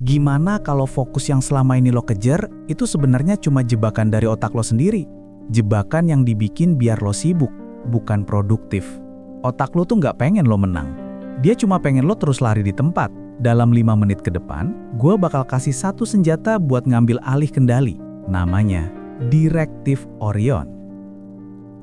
Gimana kalau fokus yang selama ini lo kejar itu sebenarnya cuma jebakan dari otak lo sendiri? Jebakan yang dibikin biar lo sibuk, bukan produktif. Otak lo tuh nggak pengen lo menang. Dia cuma pengen lo terus lari di tempat. Dalam 5 menit ke depan, gue bakal kasih satu senjata buat ngambil alih kendali. Namanya Directive Orion.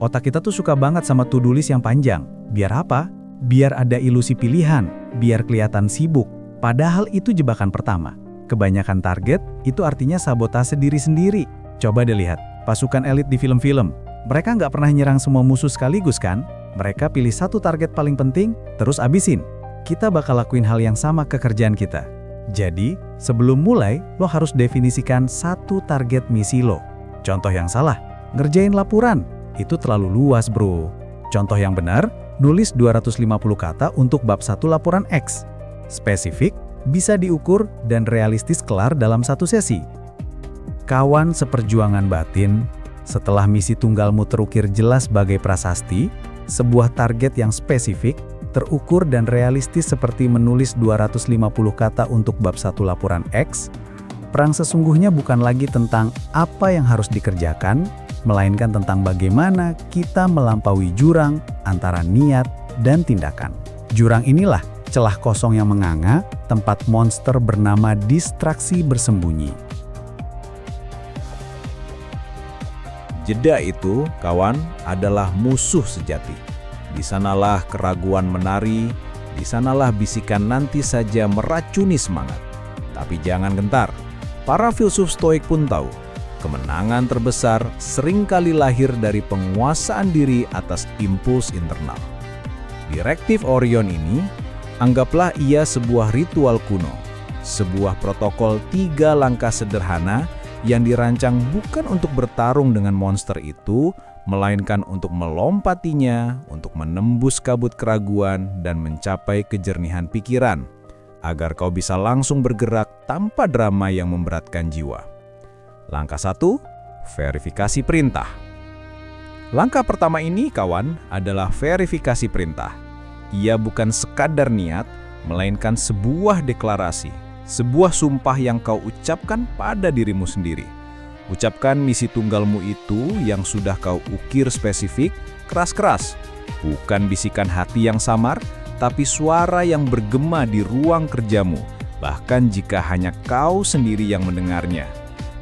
Otak kita tuh suka banget sama to-do list yang panjang. Biar apa? Biar ada ilusi pilihan, biar kelihatan sibuk. Padahal itu jebakan pertama. Kebanyakan target itu artinya sabotase diri sendiri. Coba deh lihat, pasukan elit di film-film. Mereka nggak pernah nyerang semua musuh sekaligus kan? Mereka pilih satu target paling penting, terus abisin. Kita bakal lakuin hal yang sama ke kerjaan kita. Jadi, sebelum mulai, lo harus definisikan satu target misi lo. Contoh yang salah, ngerjain laporan. Itu terlalu luas bro. Contoh yang benar, nulis 250 kata untuk bab 1 laporan X. Spesifik, bisa diukur, dan realistis kelar dalam satu sesi. Kawan seperjuangan batin, setelah misi tunggalmu terukir jelas sebagai prasasti, sebuah target yang spesifik, terukur dan realistis seperti menulis 250 kata untuk bab 1 laporan X, perang sesungguhnya bukan lagi tentang apa yang harus dikerjakan, melainkan tentang bagaimana kita melampaui jurang antara niat dan tindakan. Jurang inilah celah kosong yang menganga, tempat monster bernama distraksi bersembunyi. Jeda itu, kawan, adalah musuh sejati. Di sanalah keraguan menari, di sanalah bisikan nanti saja meracuni semangat. Tapi jangan gentar, para filsuf stoik pun tahu, kemenangan terbesar seringkali lahir dari penguasaan diri atas impuls internal. Directive Orion ini, anggaplah ia sebuah ritual kuno, sebuah protokol 3 langkah sederhana yang dirancang bukan untuk bertarung dengan monster itu, melainkan untuk melompatinya, untuk menembus kabut keraguan dan mencapai kejernihan pikiran, agar kau bisa langsung bergerak tanpa drama yang memberatkan jiwa. Langkah 1, verifikasi perintah. Langkah pertama ini, kawan, adalah verifikasi perintah. Ia bukan sekadar niat, melainkan sebuah deklarasi, sebuah sumpah yang kau ucapkan pada dirimu sendiri. Ucapkan misi tunggalmu itu yang sudah kau ukir spesifik, keras-keras. Bukan bisikan hati yang samar, tapi suara yang bergema di ruang kerjamu, bahkan jika hanya kau sendiri yang mendengarnya.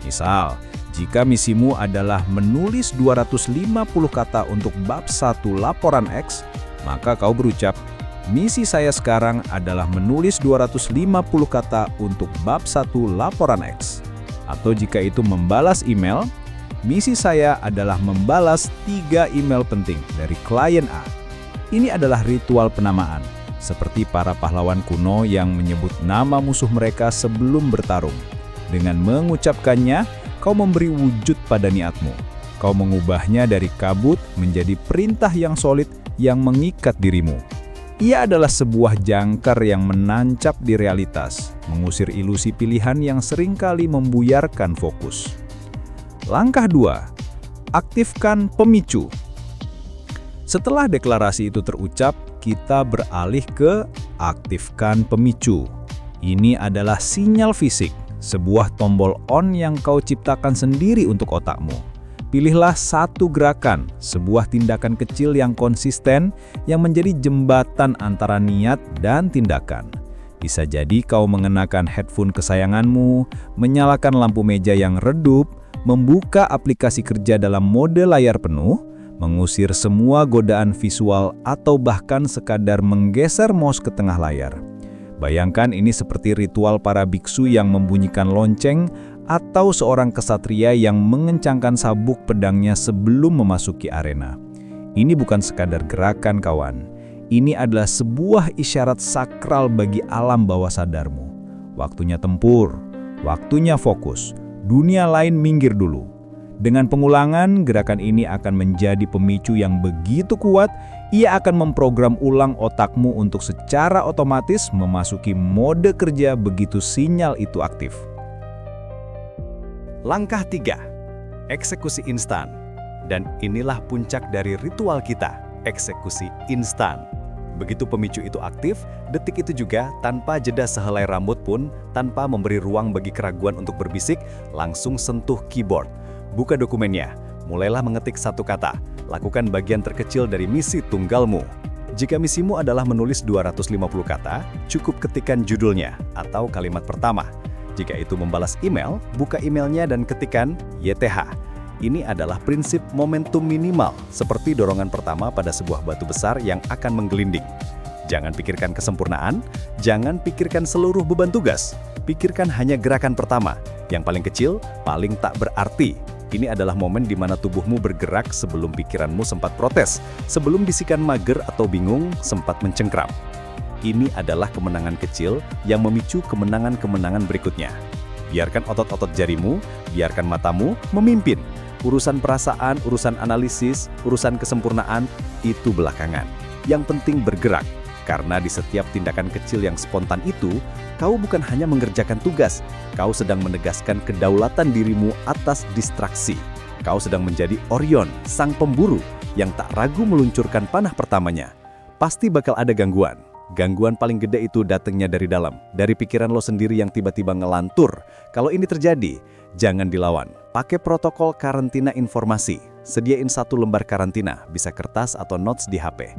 Misal, jika misimu adalah menulis 250 kata untuk bab 1 laporan X, maka kau berucap, misi saya sekarang adalah menulis 250 kata untuk bab 1 laporan X. Atau jika itu membalas email, misi saya adalah membalas 3 email penting dari klien A. Ini adalah ritual penamaan, seperti para pahlawan kuno yang menyebut nama musuh mereka sebelum bertarung. Dengan mengucapkannya, kau memberi wujud pada niatmu. Kau mengubahnya dari kabut menjadi perintah yang solid yang mengikat dirimu. Ia adalah sebuah jangkar yang menancap di realitas, mengusir ilusi pilihan yang seringkali membuyarkan fokus. Langkah 2, aktifkan pemicu. Setelah deklarasi itu terucap, kita beralih ke aktifkan pemicu. Ini adalah sinyal fisik, sebuah tombol on yang kau ciptakan sendiri untuk otakmu. Pilihlah satu gerakan, sebuah tindakan kecil yang konsisten yang menjadi jembatan antara niat dan tindakan. Bisa jadi kau mengenakan headphone kesayanganmu, menyalakan lampu meja yang redup, membuka aplikasi kerja dalam mode layar penuh, mengusir semua godaan visual atau bahkan sekadar menggeser mouse ke tengah layar. Bayangkan ini seperti ritual para biksu yang membunyikan lonceng atau seorang kesatria yang mengencangkan sabuk pedangnya sebelum memasuki arena. Ini bukan sekadar gerakan, kawan. Ini adalah sebuah isyarat sakral bagi alam bawah sadarmu. Waktunya tempur, waktunya fokus. Dunia lain minggir dulu. Dengan pengulangan, gerakan ini akan menjadi pemicu yang begitu kuat, ia akan memprogram ulang otakmu untuk secara otomatis memasuki mode kerja begitu sinyal itu aktif. Langkah 3, eksekusi instan. Dan inilah puncak dari ritual kita, eksekusi instan. Begitu pemicu itu aktif, detik itu juga, tanpa jeda sehelai rambut pun, tanpa memberi ruang bagi keraguan untuk berbisik, langsung sentuh keyboard. Buka dokumennya, mulailah mengetik satu kata, lakukan bagian terkecil dari misi tunggalmu. Jika misimu adalah menulis 250 kata, cukup ketikkan judulnya atau kalimat pertama. Jika itu membalas email, buka emailnya dan ketikkan YTH. Ini adalah prinsip momentum minimal, seperti dorongan pertama pada sebuah batu besar yang akan menggelinding. Jangan pikirkan kesempurnaan, jangan pikirkan seluruh beban tugas. Pikirkan hanya gerakan pertama, yang paling kecil, paling tak berarti. Ini adalah momen di mana tubuhmu bergerak sebelum pikiranmu sempat protes, sebelum bisikan mager atau bingung sempat mencengkram. Ini adalah kemenangan kecil yang memicu kemenangan-kemenangan berikutnya. Biarkan otot-otot jarimu, biarkan matamu memimpin. Urusan perasaan, urusan analisis, urusan kesempurnaan, itu belakangan. Yang penting bergerak, karena di setiap tindakan kecil yang spontan itu, kau bukan hanya mengerjakan tugas, kau sedang menegaskan kedaulatan dirimu atas distraksi. Kau sedang menjadi Orion, sang pemburu, yang tak ragu meluncurkan panah pertamanya. Pasti bakal ada gangguan. Gangguan paling gede itu datangnya dari dalam, dari pikiran lo sendiri yang tiba-tiba ngelantur. Kalau ini terjadi, jangan dilawan. Pakai protokol karantina informasi. Sediain 1 lembar karantina, bisa kertas atau notes di HP.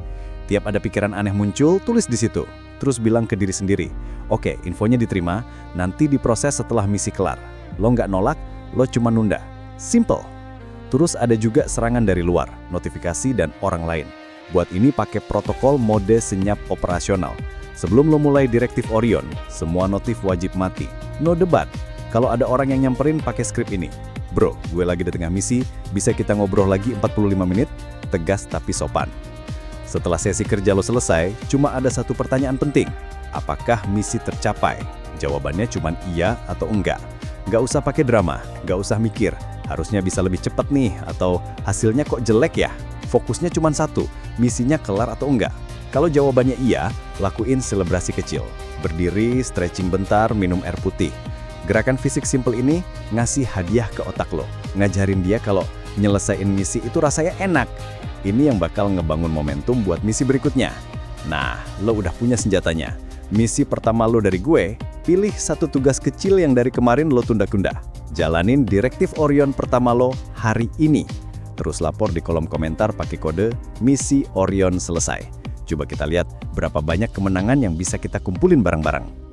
Tiap ada pikiran aneh muncul, tulis di situ. Terus bilang ke diri sendiri, oke, infonya diterima, nanti diproses setelah misi kelar. Lo nggak nolak, lo cuma nunda. Simple. Terus ada juga serangan dari luar, notifikasi dan orang lain. Buat ini pakai protokol mode senyap operasional. Sebelum lo mulai direktif Orion, semua notif wajib mati. No debat. Kalau ada orang yang nyamperin pakai skrip ini. Bro, gue lagi di tengah misi, bisa kita ngobrol lagi 45 menit? Tegas tapi sopan. Setelah sesi kerja lo selesai, cuma ada satu pertanyaan penting. Apakah misi tercapai? Jawabannya cuma iya atau enggak. Nggak usah pakai drama, nggak usah mikir. Harusnya bisa lebih cepat nih, atau hasilnya kok jelek ya? Fokusnya cuma satu, misinya kelar atau enggak. Kalau jawabannya iya, lakuin selebrasi kecil. Berdiri, stretching bentar, minum air putih. Gerakan fisik simpel ini ngasih hadiah ke otak lo. Ngajarin dia kalau nyelesain misi itu rasanya enak. Ini yang bakal ngebangun momentum buat misi berikutnya. Nah, lo udah punya senjatanya. Misi pertama lo dari gue, pilih satu tugas kecil yang dari kemarin lo tunda-tunda. Jalanin direktif Orion pertama lo hari ini. Terus lapor di kolom komentar pakai kode Misi Orion selesai. Coba kita lihat berapa banyak kemenangan yang bisa kita kumpulin bareng-bareng.